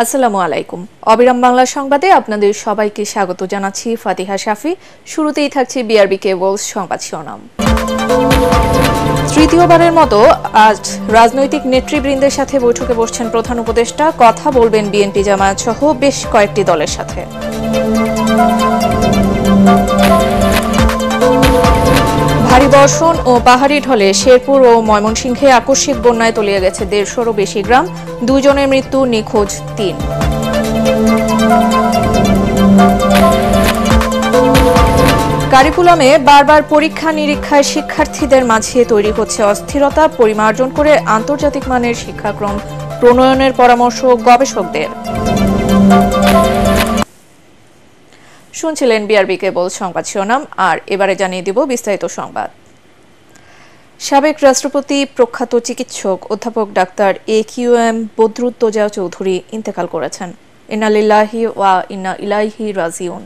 আসসালামু আলাইকুম। অবিরাম বাংলা সংবাদে আপনাদের সবাইকে স্বাগত জানাচ্ছি ফাতিহা শাফি। শুরুতেই থাকছে বিআরবি কেবলস সংবাদ শিরোনাম। তৃতীয়বারের মতো আজ রাজনৈতিক নেতৃবৃন্দের সাথে বৈঠকে বসছেন প্রধান উপদেষ্টা। কথা বলবেন বিএনপি, জামায়াত সহ বেশ কয়েকটি দলের সাথে। ভারী বর্ষণ ও পাহাড়ি ঢলে শেরপুর ও ময়মনসিংহে আকস্মিক বন্যায় তলিয়ে গেছে ১৫০-রও বেশি গ্রাম। ২ জনের মৃত্যু, নিখোঁজ ৩। কারিকুলামে বারবার পরীক্ষা নিরীক্ষায় শিক্ষার্থীদের মাঝে তৈরি হচ্ছে অস্থিরতা। পরিমার্জন করে আন্তর্জাতিক মানের শিক্ষাক্রম প্রণয়নের পরামর্শ গবেষকদের। শুনছিলেন বিআরবি কেবল সংবাদ শিরোনাম, আর এবারে জানিয়ে দিব বিস্তারিত সংবাদ। সাবেক রাষ্ট্রপতি প্রখ্যাত চিকিৎসক অধ্যাপক ডাক্তার AQM বদরুদ্দোজা চৌধুরী ইন্তেকাল করেছেন। ইন্না লিল্লাহি ওয়া ইন্না ইলাইহি রাজিউন।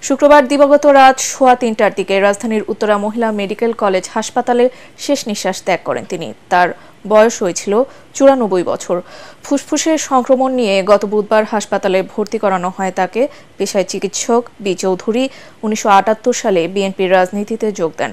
শুক্রবার দিবাগত রাত 3:15টার দিকে রাজধানীর উত্তরা মহিলা মেডিকেল কলেজ হাসপাতালে শেষ নিঃশ্বাস ত্যাগ করেন তিনি। তার বয়স হয়েছিল 94 বছর। ফুসফুসের সংক্রমণ নিয়ে গত বুধবার হাসপাতালে ভর্তি করানো হয় তাকে। পেশায় চিকিৎসক বি চৌধুরী 1978 সালে বিএনপির রাজনীতিতে যোগ দেন।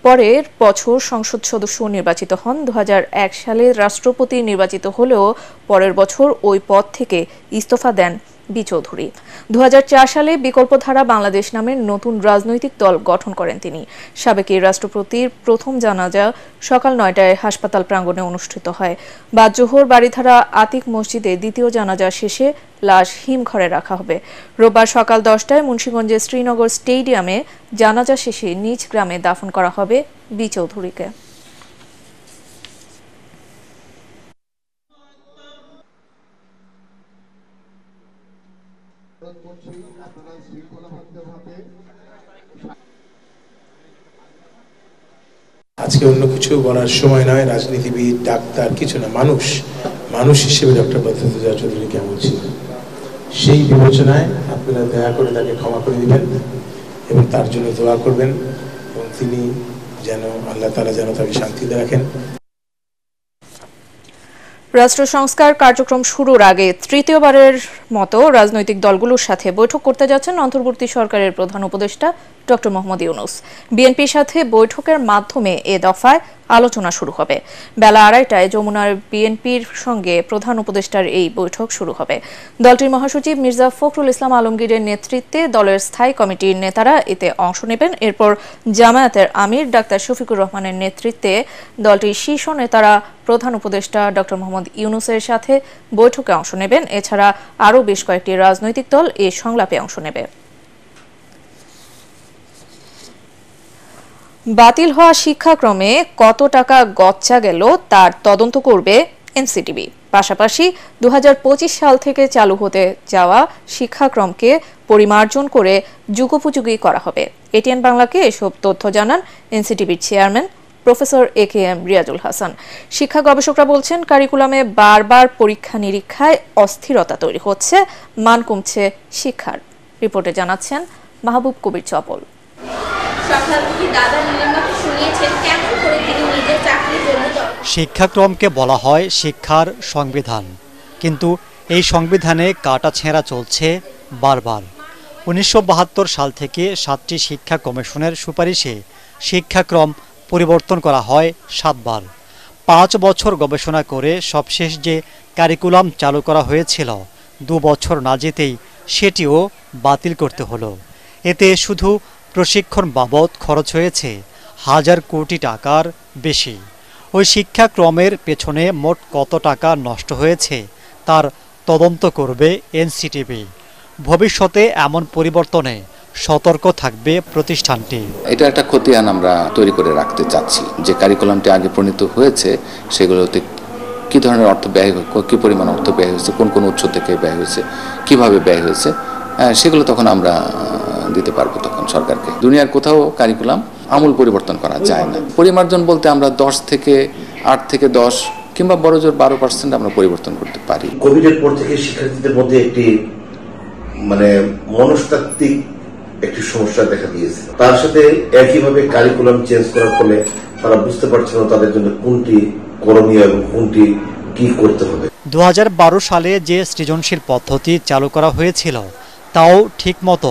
পরের বছর সংসদ সদস্য নির্বাচিত হন। 2001 সালে রাষ্ট্রপতি নির্বাচিত হলেও পরের বছর ওই পদ থেকে ইস্তফা দেন বি চৌধুরী। 2004 সালে বিকল্পধারা বাংলাদেশ নামের নতুন রাজনৈতিক দল গঠন করেন তিনি। সাবেক রাষ্ট্রপতির প্রথম জানাজা সকাল 9টায় হাসপাতাল প্রাঙ্গণে অনুষ্ঠিত হয়। বাদ জোহর বাড়িধারা আতিক মসজিদে দ্বিতীয় জানাজা শেষে লাশ হিমঘরে রাখা হবে। রোববার সকাল 10টায় মুন্সিগঞ্জের শ্রীনগর স্টেডিয়ামে জানাজা শেষে নিজ গ্রামে দাফন করা হবে বি চৌধুরীকে। আজকে অন্য কিছু বলার সময় নয়। রাজনীতিবিদ, ডাক্তার কিছু না, মানুষ হিসেবে ডক্টর বদরুদ্দোজা চৌধুরী কেমন ছিল সেই বিবেচনায় আপনারা দয়া করে তাকে ক্ষমা করে দিবেন এবং তার জন্য দোয়া করবেন এবং তিনি যেন আল্লাহ তাআলা যেন তাকে শান্তিতে রাখেন। রাষ্ট্র সংস্কার কার্যক্রম শুরুর আগে তৃতীয়বারের মতো রাজনৈতিক দলগুলোর সাথে বৈঠক করতে যাচ্ছেন অন্তর্বর্তী সরকারের প্রধান উপদেষ্টা ডক্টর মোহাম্মদ ইউনূস। বিএনপির সাথে বৈঠকের মাধ্যমে এ দফায় আলোচনা শুরু হবে। বেলা 2:30টায় যমুনার বিএনপির সঙ্গে প্রধান উপদেষ্টার এই বৈঠক শুরু হবে। দলটির মহাসচিব মির্জা ফখরুল ইসলাম আলমগীরের নেতৃত্বে দলের স্থায়ী কমিটির নেতারা এতে অংশ নেবেন। এরপর জামায়াতের আমির ডাক্তার শফিকুর রহমানের নেতৃত্বে দলটির শীর্ষ নেতারা প্রধান উপদেষ্টা ডক্টর মোহাম্মদ ইউনূসের সাথে বৈঠকে অংশ নেবেন। এছাড়া আরও বেশ কয়েকটি রাজনৈতিক দল এ সংলাপে অংশ নেবে। বাতিল হওয়া শিক্ষাক্রমে কত টাকা গচ্চা গেল তার তদন্ত করবে এনসিটিবি। পাশাপাশি 2025 সাল থেকে চালু হতে যাওয়া শিক্ষাক্রমকে পরিমার্জন করে যুগোপযোগী করা হবে। এটিএন বাংলাকে এসব তথ্য জানান এনসিটিবির chairman professor AKM Riazul Hasan. শিক্ষা গবেষকরা বলছেন, কারিকুলামে বারবার পরীক্ষা নিরীক্ষায় অস্থিরতা তৈরি হচ্ছে, মান কমছে শিক্ষার। রিপোর্টে জানাচ্ছেন মাহবুব কবির চপল। শিক্ষাক্রমকে বলা হয় শিক্ষার সংবিধান, কিন্তু এই সংবিধানে কাটাছেঁড়া চলছে বারবার। 1972 সাল থেকে 7টি শিক্ষা কমিশনের সুপারিশে শিক্ষাক্রম পরিবর্তন করা হয় 7 বার। 5 বছর গবেষণা করে সবশেষ যে কারিকুলাম চালু করা হয়েছিল 2 বছর না যেতেই সেটিও বাতিল করতে হলো। এতে শুধু প্রশিক্ষণ বাবদ খরচ হয়েছে 1000 কোটি টাকার বেশি। ওই শিক্ষাক্রমের পেছনে মোট কত টাকা নষ্ট হয়েছে তার তদন্ত করবে এনসিটিবি। ভবিষ্যতে এমন পরিবর্তনে সতর্ক থাকবে প্রতিষ্ঠানটি। এটা একটা খতিয়ান আমরা তৈরি করে রাখতে চাচ্ছি, যে কারিকুলামটি আগে প্রণীত হয়েছে সেগুলোতে কী ধরনের অর্থ ব্যয়, কী পরিমাণ অর্থ ব্যয় হয়েছে, কোন কোন উৎস থেকে ব্যয় হয়েছে, কিভাবে ব্যয় হয়েছে, সেগুলো তখন আমরা দিতে পারবো তখন সরকারকে। দুনিয়ার কোথাও কারিকুলাম আমূল পরিবর্তন করা যায় না। পরিমার্জন বলতে আমরা 8 থেকে 10 কিংবা বড় জোর 12% আমরা পরিবর্তন করতে পারি। কোভিডের পর থেকে শিক্ষার্থীদের মধ্যে একটি মনস্তাত্ত্বিক একটি সমস্যা দেখা দিয়েছে। তার সাথে একইভাবে কারিকুলাম চেঞ্জ করার ফলে তারা বুঝতে পারছে না তাদের জন্য কোনটি করণীয় এবং কোনটি কি করতে হবে। 2012 সালে যে সৃজনশীল পদ্ধতি চালু করা হয়েছিল তাও ঠিকমতো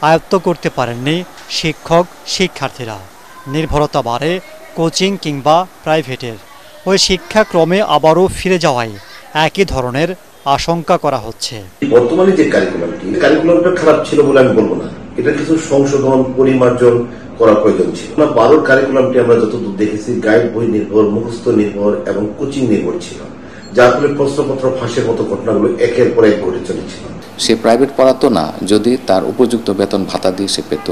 আয়ত্ত করতে পারেননি শিক্ষক শিক্ষার্থীরা। নির্ভরতা বাড়ে কোচিং কিংবা প্রাইভেটের। ওই শিক্ষাক্রমে আবারও ফিরে যাওয়ায় একই ধরনের আশঙ্কা করা হচ্ছে। বর্তমানে যে কারিকুলামটা খারাপ ছিল বলে আমি বলবো না, এটা কিছু সংশোধন পরিমার্জন করা প্রয়োজন ছিল। 12 কারিকুলামটি আমরা যতদূর দেখেছি গাইড বই নির্ভর, মুখস্থ নির্ভর এবং কোচিং নির্ভর ছিল, যার ফলে প্রশ্নপত্র ফাঁসের মতো ঘটনাগুলো একের পর এক ঘটে চলেছিল। সে প্রাইভেট পড়াতো না, যদি তার উপযুক্ত বেতন ভাতা দিয়ে সে পেত,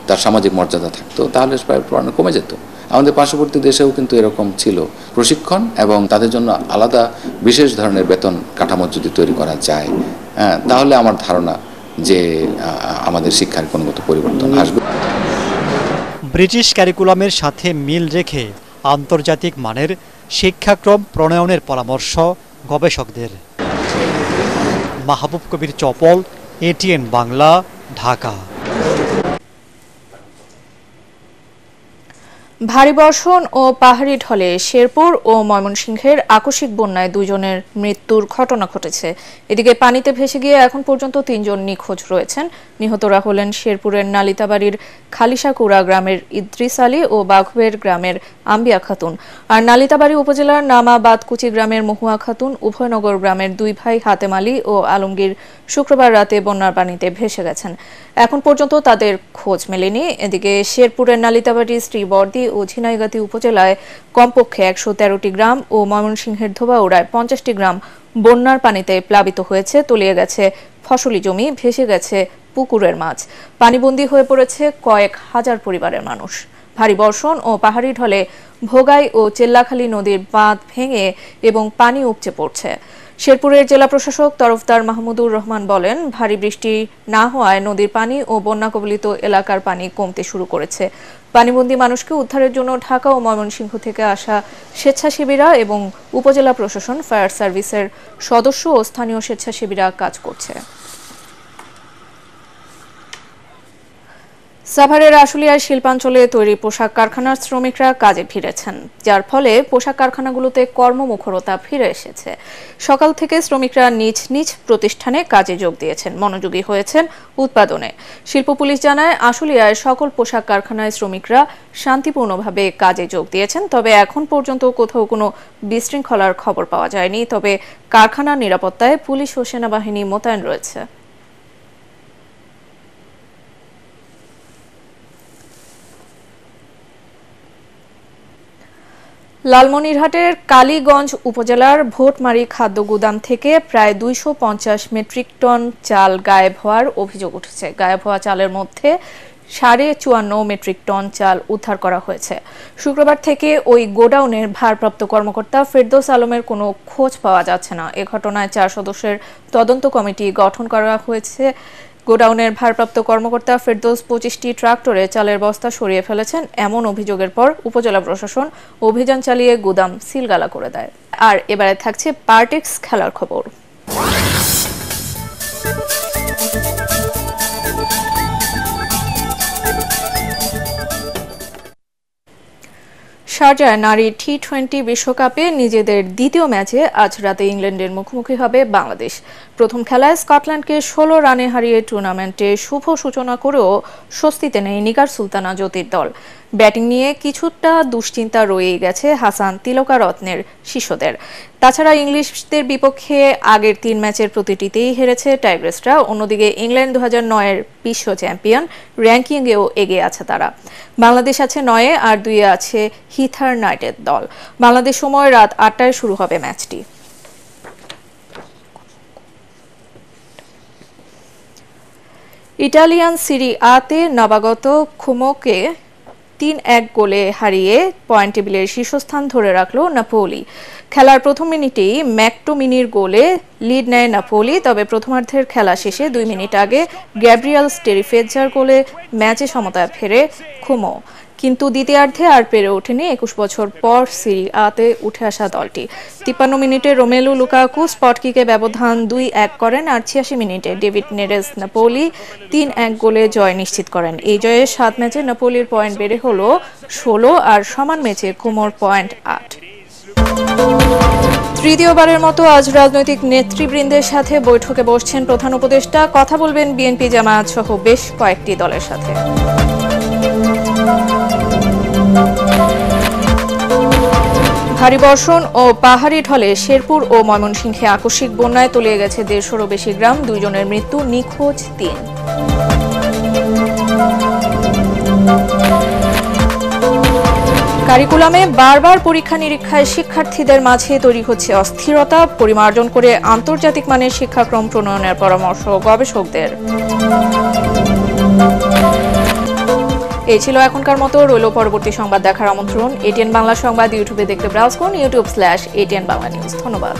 তার সামাজিক মর্যাদা থাকতো, তাহলে প্রাইভেট পড়ানো কমে যেত। আমাদের পার্শ্ববর্তী দেশেও কিন্তু এরকম ছিল। প্রশিক্ষণ এবং তাদের জন্য আলাদা বিশেষ ধরনের বেতন কাঠামো যদি তৈরি করা যায়, তাহলে আমার ধারণা যে আমাদের শিক্ষার গুণগত পরিবর্তন আসবে। ব্রিটিশ ক্যারিকুলামের সাথে মিল রেখে আন্তর্জাতিক মানের শিক্ষাক্রম প্রণয়নের পরামর্শ গবেষকদের। মাহবুব কবির চপল, ATN বাংলা, ঢাকা। ভারী বর্ষণ ও পাহাড়ি ঢলে শেরপুর ও ময়মনসিংহের আকস্মিক বন্যায় 2 জনের মৃত্যুর ঘটনা ঘটেছে। এদিকে পানিতে ভেসে গিয়ে এখন পর্যন্ত 3 জন নিখোঁজ রয়েছেন। নিহতরা হলেন শেরপুরের নালিতাবাড়ির খালিশাকুড়া গ্রামের ইদ্রিস আলী ও বাঘবের গ্রামের আম্বিয়া খাতুন, আর নালিতাবাড়ি উপজেলার নামাবাদকুচি গ্রামের মহুয়া খাতুন। উভয়নগর গ্রামের 2 ভাই হাতেম আলী ও আলমগীর শুক্রবার রাতে বন্যার পানিতে ভেসে গেছেন। এখন পর্যন্ত তাদের খোঁজ মেলেনি। এদিকে শেরপুরের নালিতাবাড়ি, শ্রীবর্দী ও ঝিনাইগাতি উপজেলায় কমপক্ষে 113টি গ্রাম ও ময়মনসিংহের ধোবাউড়ায় 50টি গ্রাম বন্যার পানিতে প্লাবিত হয়েছে। তলিয়ে গেছে ফসলি জমি, ভেসে গেছে পুকুরের মাছ। পানিবন্দী হয়ে পড়েছে কয়েক হাজার পরিবারের মানুষ। ভারী বর্ষণ ও পাহাড়ি ঢলে ভোগাই ও চেল্লাখালী নদীর বাঁধ ভেঙে এবং পানি উপচে পড়ছে। শেরপুরের জেলা প্রশাসক তরফদার মাহমুদুর রহমান বলেন, ভারী বৃষ্টি না হওয়ায় নদীর পানি ও বন্যা কবলিত এলাকার পানি কমতে শুরু করেছে। পানিবন্দী মানুষকে উদ্ধারের জন্য ঢাকা ও ময়মনসিংহ থেকে আসা স্বেচ্ছাসেবীরা এবং উপজেলা প্রশাসন, ফায়ার সার্ভিসের সদস্য ও স্থানীয় স্বেচ্ছাসেবীরা কাজ করছে। সাভারের আশুলিয়ার শিল্পাঞ্চলে তৈরি পোশাক কারখানার শ্রমিকরা কাজে ফিরেছেন, যার ফলে পোশাক কারখানাগুলোতে কর্মমুখরতা ফিরে এসেছে। সকাল থেকে শ্রমিকরা নিজ নিজ প্রতিষ্ঠানে কাজে যোগ দিয়েছেন, মনোযোগী হয়েছেন উৎপাদনে। শিল্প পুলিশ জানায়, আশুলিয়ায় সকল পোশাক কারখানায় শ্রমিকরা শান্তিপূর্ণভাবে কাজে যোগ দিয়েছেন। তবে এখন পর্যন্ত কোথাও কোনো বিশৃঙ্খলার খবর পাওয়া যায়নি। তবে কারখানার নিরাপত্তায় পুলিশ ও সেনাবাহিনী মোতায়েন রয়েছে। লালমনিরহাটের কালীগঞ্জ উপজেলার ভোটমারি খাদ্য গুদাম থেকে প্রায় 250 মেট্রিক টন চাল গায়েব হওয়ার অভিযোগ উঠেছে। গায়েব হওয়া চালের মধ্যে 54.5 মেট্রিক টন চাল উদ্ধার করা হয়েছে। শুক্রবার থেকে ওই গোডাউনের ভারপ্রাপ্ত কর্মকর্তা ফেরদৌস আলমের কোনো খোঁজ পাওয়া যাচ্ছে না। এ ঘটনায় 4 সদস্যের তদন্ত কমিটি গঠন করা হয়েছে। গোডাউনের ভারপ্রাপ্ত কর্মকর্তা ফেরদৌস 25টি ট্রাক্টরে চালের বস্তা সরিয়ে ফেলেছেন এমন অভিযোগের পর উপজেলা প্রশাসন অভিযান চালিয়ে গুদাম সিলগালা করে দেয়। আর এবারে থাকছে পার্টেক্স খেলার খবর। শারজায় নারী টি-20 বিশ্বকাপে নিজেদের দ্বিতীয় ম্যাচে আজ রাতে ইংল্যান্ডের মুখোমুখি হবে বাংলাদেশ। প্রথম খেলায় স্কটল্যান্ডকে 16 রানে হারিয়ে টুর্নামেন্টে শুভ সূচনা করেও স্বস্তিতে নেই নিগার সুলতানা জ্যোতির দল। ব্যাটিং নিয়ে কিছুটা দুশ্চিন্তা রয়েই গেছে হাসান তিলকারত্নের শিষ্যদের। তাছাড়া ইংলিশদের বিপক্ষে আগের 3 ম্যাচের প্রতিটিতেই হেরেছে টাইগ্রেসরা। অন্যদিকে ইংল্যান্ড 2009-এর বিশ্ব চ্যাম্পিয়ন, র্যাঙ্কিংয়েও এগিয়ে আছে তারা। বাংলাদেশ আছে 9-এ আর 2-এ আছে হিথার নাইটের দল। বাংলাদেশ সময় রাত 8টায় শুরু হবে ম্যাচটি। ইটালিয়ান সিরি আতে নবাগত খোমোকে 3-1 গোলে হারিয়ে পয়েন্ট টেবিলের শীর্ষস্থান ধরে রাখল নাপোলি। খেলার প্রথম মিনিটেই ম্যাকটোমিনির গোলে লিড নেয় নাপোলি। তবে প্রথমার্ধের খেলা শেষে 2 মিনিট আগে গ্যাব্রিয়েল স্টেরিফেজ্জার গোলে ম্যাচে সমতায় ফেরে খোমো। কিন্তু দ্বিতীয়ার্ধে আর পেরে ওঠেনি 21 বছর পর সিরি আতে উঠে আসা দলটি। 53 মিনিটে রোমেলু লুকাকু স্পটকিকে ব্যবধান 2-1 করেন, আর 86 মিনিটে ডেভিড নেরেস নাপোলি 3-1 গোলে জয় নিশ্চিত করেন। এই জয়ে 7 ম্যাচে নাপোলির পয়েন্ট বেড়ে হলো 16 আর সমান ম্যাচে খোমোর পয়েন্ট 8। তৃতীয়বারের মতো আজ রাজনৈতিক নেতৃবৃন্দের সাথে বৈঠকে বসছেন প্রধান উপদেষ্টা। কথা বলবেন বিএনপি, জামায়াত সহ বেশ কয়েকটি দলের সাথে। ভারী বর্ষণ ও পাহাড়ি ঢলে শেরপুর ও ময়মনসিংহে আকস্মিক বন্যায় তলিয়ে গেছে 150-রও বেশি গ্রাম, 2 জনের মৃত্যু, নিখোঁজ 3। কারিকুলামে বারবার পরীক্ষা নিরীক্ষায় শিক্ষার্থীদের মাঝে তৈরি হচ্ছে অস্থিরতা, পরিমার্জন করে আন্তর্জাতিক মানের শিক্ষাক্রম প্রণয়নের পরামর্শ গবেষকদের। এই ছিল এখনকার মতো, রইল পরবর্তী সংবাদ দেখার আমন্ত্রণ। এটিএন বাংলা সংবাদ ইউটিউবে দেখতে ব্রাউজ করুন, youtube/ATN Bangla News। ধন্যবাদ।